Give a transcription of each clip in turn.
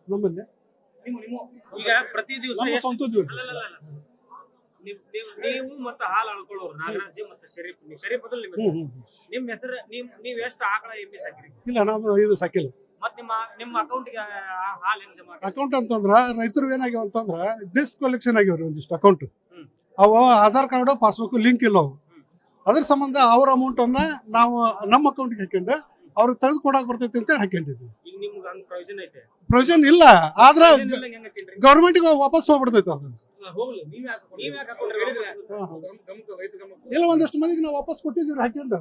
ನಮ್ಮಲ್ಲಿ ಈಗ ಪ್ರತಿ ದಿವಸ ನಮ್ಮ ಸ್ವಂತದ್ದು ನೀವು ಮತ್ತೆ ಹಾಲು ಅಳ್ಕೊಳ್ಳೋರು ನಾಗರಾಜ್ ಮತ್ತೆ ಶರೀಫ್ ಬದಲು ನಿಮ್ಮ ಹೆಸರು ನೀವ್ ಎಷ್ಟು ಆಕಳ ಎಮ್ಮೆ ಸಾಕಿರಿ? ಇಲ್ಲ, ನಾನು ಇದು ಸಾಕಿಲ್ಲ. ಮತ್ ನಿಮ್ಮ ಅಕೌಂಟ್ಗೆ ಹಾಲು ಹೆಂಗ್ ಜಮಾ ಅಕೌಂಟ್ ಅಂತಂದ್ರ ರೈತರು ಏನಾಗ್ಯಾವ ಅಂತಂದ್ರ ಡಿಸ್ಕಲೆಕ್ಷನ್ ಆಗ್ಯಾವ್ರಿ ಒಂದಿಷ್ಟು ಅಕೌಂಟ್. ಅವು ಆಧಾರ್ ಕಾರ್ಡ್ ಪಾಸ್ಬುಕ್ ಲಿಂಕ್ ಇಲ್ಲ ಅವು. ಅದ್ರ ಸಂಬಂಧ ಅವ್ರ ಅಮೌಂಟ್ ಅನ್ನ ನಾವು ನಮ್ಮ ಅಕೌಂಟ್ಗೆ ಹಾಕೊಂಡು ಅವ್ರಿಗೆ ತೆಗೆದು ಕೊಡಾಕ್ ಬರ್ತೈತಿ ಅಂತೇಳಿ ಹಾಕೊಂಡಿದ್ವಿ. ಈಗ ನಿಮ್ಗೆ ಹಂಗ್ ಪ್ರಯೋಜನ ಐತೆ? ಪ್ರಯೋಜನ ಇಲ್ಲ, ಆದ್ರ ಗೌರ್ಮೆಂಟ್ಗೆ ವಾಪಸ್ ಹೋಗ್ಬಿಡ್ತೈತೆ ಅದು. ಇಲ್ಲ, ಒಂದಷ್ಟು ಮಂದಿಗೆ ನಾವು ವಾಪಸ್ ಕೊಟ್ಟಿದ್ದೀವಿ ಹಾಕೊಂಡು.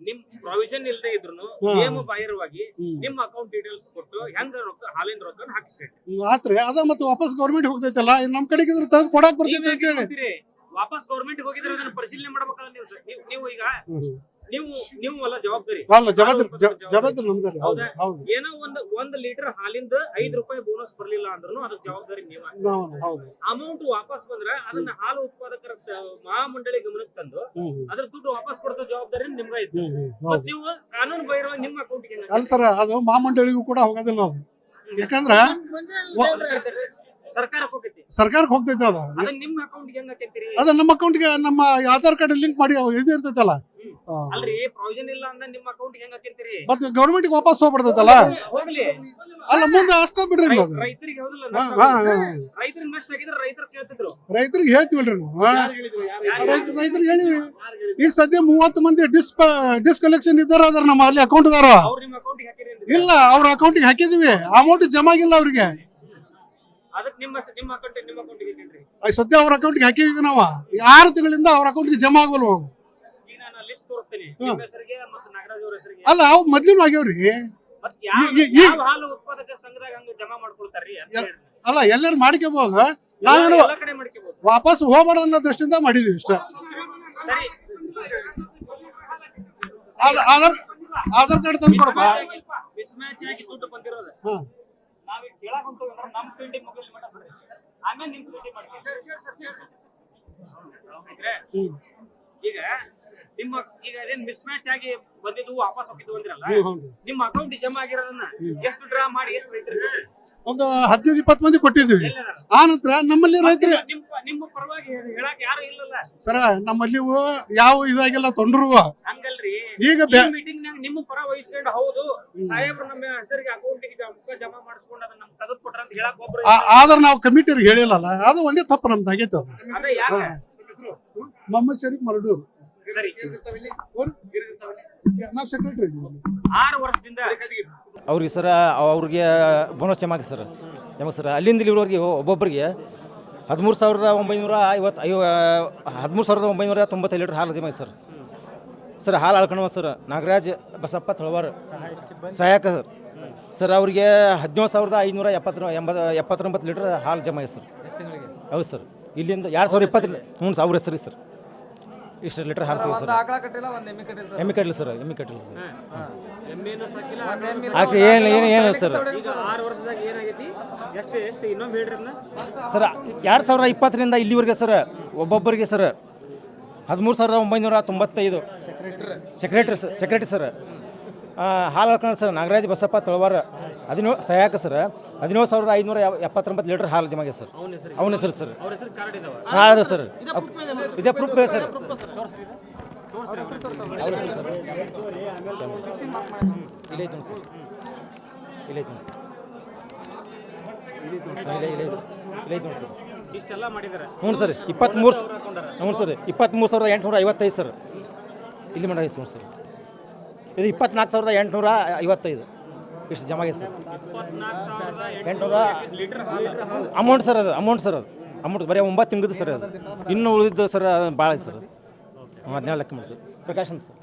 ನಿಮ್ ಪ್ರೊವಿಷನ್ ಇಲ್ಲದೆ ಇದ್ರು ನಿಯಮ ಬಾಹಿರವಾಗಿ ನಿಮ್ಮ ಅಕೌಂಟ್ ಡೀಟೇಲ್ಸ್ ಕೊಟ್ಟು ಹೆಂಗ ರೊಕ್ಕ ಹಾಲಿನ ರೊಕ್ಕ ಹಾಕಿಸ್ರಿ ಆತ್ರಿ. ಅದ ಮತ್ತೆ ವಾಪಸ್ ಗೌರ್ಮೆಂಟ್ ಹೋಗ್ತೈತಲ್ಲ, ನಮ್ ಕಡೆಗೆ ಇದ್ರ ತೆಗೆದು ಕೊಡಾಕ್ ಬರ್ತೈತೆ ಅಂತ ಹೇಳಿ ವಾಪಸ್ ಗೌರ್ಮೆಂಟ್ ಹೋಗಿದ್ರೆ ಅದನ್ನ ಪರಿಶೀಲನೆ ಮಾಡ್ಬೇಕಲ್ಲ ನೀವು ಈಗ ನೀವು ಅಲ್ಲ ಜವಾಬ್ದಾರಿ. ಅಲ್ಲ, ಜವಾಬ್ದಾರಿ ನಮ್ದಾರಿ. ಏನೋ ಒಂದ್ ಲೀಟರ್ ಹಾಲಿಂದ 5 ರೂಪಾಯಿ ಬೋನಸ್ ಬರ್ಲಿಲ್ಲ ಅಂದ್ರೂ ಅದಕ್ಕೆ ಜವಾಬ್ದಾರಿ ನೀವು. ಅಮೌಂಟ್ ವಾಪಸ್ ಬಂದ್ರೆ ಅದನ್ನ ಹಾಲು ಉತ್ಪಾದಕರ ಮಹಾಮಂಡಳಿ ಗಮನಕ್ಕೆ ತಂದು ಅದ್ರ ದುಡ್ಡು ವಾಪಸ್ ಕೊಡೋ ಜವಾಬ್ದಾರಿ ನಿಮ್ಗೆ ಐತಿ. ನೀವು ಕಾನೂನು ಬೈರವಾಗಿ ನಿಮ್ಮ ಅಕೌಂಟ್ಗೆ ಅಲ್ಲ ಸರ್, ಅದು ಮಹಾಮಂಡಳಿಗೂ ಕೂಡ ಹೋಗೋದಿಲ್ಲ ಅದು. ಯಾಕಂದ್ರ ಸರ್ಕಾರಕ್ಕೆ ಹೋಗ್ತೈತೆ ಅದು. ನಿಮ್ಮ ಅಕೌಂಟ್ಗೆ ಹೆಂಗ್ ಹಾಕೈತಿರಿ? ಅದ ನಮ್ಮ ಅಕೌಂಟ್ಗೆ ನಮ್ಮ ಆಧಾರ್ ಕಾರ್ಡ್ ಲಿಂಕ್ ಮಾಡಿ ಇದು ಇರ್ತೈತಲ್ಲ. ಅಲ್ರಿ, ಪ್ರೊವಿಷನ್ ಇಲ್ಲ ಅಂದ ನಿಮ್ಮ ಅಕೌಂಟ್ ಹೆಂಗ್ ಹಾಕಿರ್ತೀರಿ? ಮತ್ತೆ ಗೌರ್ಮೆಂಟ್ ವಾಪಸ್ ಹೋಗ್ಬಿಡ್ತೈತಲ್ಲ. ಅಲ್ಲ, ಮುಂದೆ ಅಷ್ಟ ಬಿಡ್ರಿ. ರೈತರಿಗೆ ರೈತರಿಗೆ ನಷ್ಟ ಆಗಿದ್ರೆ ರೈತರು ಕೇಳ್ತಿದ್ರು. ರೈತರಿಗೆ ಹೇಳ್ತೀವಲ್ರಿ ನಾವು. ರೈತರಿಗೆ ಹೇಳಿವ್ರಿ. ಈಗ ಸದ್ಯ 30 ಮಂದಿ ಡಿಸ್ಕಲೆಕ್ಷನ್ ಇದ್ದಾರ ಅದ್ರ ನಮ್ಮ ಅಲ್ಲಿ ಅಕೌಂಟ್ ಅದಾರ. ಇಲ್ಲ, ಅವ್ರ ಅಕೌಂಟಿಗೆ ಹಾಕಿದ್ವಿ, ಅಮೌಂಟ್ ಜಮಾ ಆಗಿಲ್ಲ ಅವ್ರಿಗೆ. ಸದ್ಯ ಅವ್ರ ಅಕೌಂಟ್ಗೆ ಹಾಕಿದ್ವಿ ನಾವು. 6 ತಿಂಗಳಿಂದ ಅವ್ರ ಅಕೌಂಟ್ಗೆ ಜಮಾ ಆಗಲ್ವ. ಅಲ್ಲ, ಅವ್ ಮೊದ್ಲಿನ ಆಗ್ಯಾವ್ರಿ. ಅಲ್ಲ, ಎಲ್ಲರೂ ಮಾಡ್ಕೋಬಹುದು. ನಾವೇನು ವಾಪಸ್ ಹೋಗ್ಬಾರ್ದು ಅನ್ನೋ ದೃಷ್ಟಿಯಿಂದ ಮಾಡಿದೀವಿ ಇಷ್ಟ. ಆಧಾರ್ ಕಾರ್ಡ್ ತಂದು ಕೊಡಪ್ಪ. ಈಗ ಈಗ ಅದೇನ್ ಮಿಸ್ ಮ್ಯಾಚ್ ಆಗಿ ಬಂದಿದ್ದು ವಾಪಸ್ ಹೋಗಿದ್ವು ಅಂದ್ರಲ್ಲ, ನಿಮ್ಮ ಅಕೌಂಟ್ ಜಮಾ ಆಗಿರೋದನ್ನ ಎಷ್ಟು ಡ್ರಾ ಮಾಡಿ ಎಷ್ಟು ರೈತರಿಗೆ? ಒಂದು 15-20 ಮಂದಿ ಕೊಟ್ಟಿದ್ವಿ. ಆ ನಂತರ ನಮ್ಮಲ್ಲಿ ರೈತರು ನಿಮ್ಮ ಪರವಾಗಿ ಹೇಳಕ್ ಯಾರು ಇಲ್ಲಲ್ಲ ಸರ. ನಮ್ಮಲ್ಲಿ ಯಾವ ಇದಾಗಿಲ್ಲ ತೊಂದ್ರು. ಹಂಗಲ್ರಿ, ಈಗ ಮೀಟಿಂಗ್ ನಾಗ ನಿಮ್ಮ ಪರ ವಹಿಸ್ಕೊಂಡು ಹೌದು ಸಾಹೇಬ್ರು ನಮ್ಮ ಹೆಸರಿಗೆ ಅಕೌಂಟಿಗೆ ಜಮಾ ಮಾಡಿಸ್ಕೊಂಡು ಅದನ್ನ ನಮ್ಗೆ ತೆಗೆದು ಕೊಟ್ರ ಅಂತ ಹೇಳಕ್ ಒಬ್ರು. ಆದ್ರೆ ನಾವು ಕಮಿಟಿಯವ್ರಿಗೆ ಹೇಳಿಲ್ಲಲ್ಲ, ಅದು ಒಂದೇ ತಪ್ಪು ನಮ್ದು ಆಗೈತೆ. ಅದು ಮೊಹಮ್ಮದ್ ಶರೀಫ್ ಮರಡೂರು. ನಾವು ಸೆಕ್ರೆಟರಿ 6 ವರ್ಷದಿಂದ ಅವ್ರಿಗೆ ಸರ ಅವ್ರಿಗೆ ಬೋನಸ್ ಜಮಾ ಸರ್. ಅಲ್ಲಿಂದ ಇಲ್ಲಿವರೆಗೆ ಒಬ್ಬೊಬ್ಬರಿಗೆ 13,995 ಲೀಟರ್ ಹಾಲು ಜಮಾ ಸರ್. ಹಾಲು ಅಳ್ಕೊಳುವ ಸರ್ ನಾಗರಾಜ್ ಬಸಪ್ಪ ತಳವಾರ ಸಹಾಯಕ ಸರ್. ಅವ್ರಿಗೆ 17,579 ಲೀಟರ್ ಹಾಲು ಜಮಾ ಸರ್. ಹೌದು ಸರ್, ಇಲ್ಲಿಂದ 2020 ಹ್ಞೂ ಅವ್ರ ಹೆಸರು ಸರ್. ಇಷ್ಟು ಲೀಟರ್ ಹಾಲು ಸರ್. ಎಮ್ಮೆ ಕಟ್ಟಲಿ ಸರ್, ಎಮ್ಮೆ ಕಟ್ಟಲಿ ಏನು ಸರ್. ಸರ್ 2020ರಿಂದ ಇಲ್ಲಿವರೆಗೆ ಸರ್ ಒಬ್ಬೊಬ್ಬರಿಗೆ ಸರ್ 13,995 ಸೆಕ್ರೆಟರಿ ಸರ್. ಹಾಲು ಹಾಕೋಣ ಸರ್ ನಾಗರಾಜ್ ಬಸಪ್ಪ ತಳವಾರ ಸಹಾಯಕ ಸರ್. 17,579 ಲೀಟರ್ ಹಾಲು ಜಮಾ ಸರ್. ಅವನ ಹೆಸರು ಸರ್. ಹಾಂ ಸರ್, ಇದೇ ಪ್ರೂಫ್ ಇದೆ ಸರ್. ಇಲ್ಲೈತೆ ಸರ್, ಇಲ್ಲೈತೆ ಸರ್, ಇಲ್ಲೈತೆ ಸರ್. ಇಷ್ಟೆಲ್ಲ ಮಾಡಿದ್ದಾರೆ. ಹ್ಞೂ ಸರ್, 23,855 ಸರ್. ಇಲ್ಲಿ ಮಾಡಿ ಸರ್. ಇದು 24,855 ಇಷ್ಟು ಜಮಾ ಆಗಿದೆ ಸರ್. 800 amount sir. ಅದು ಅಮೌಂಟ್ ಬರೀ 9 ತಿಂಗಳದ್ದು ಸರ್. ಅದು ಇನ್ನೂ ಉಳಿದಿದ್ದು ಸರ್ ಭಾಳ ಸರ್. 17 ಲೆಕ್ಕ ಮಾಡಿ ಸರ್. ಪ್ರಕಾಶನ್ ಸರ್.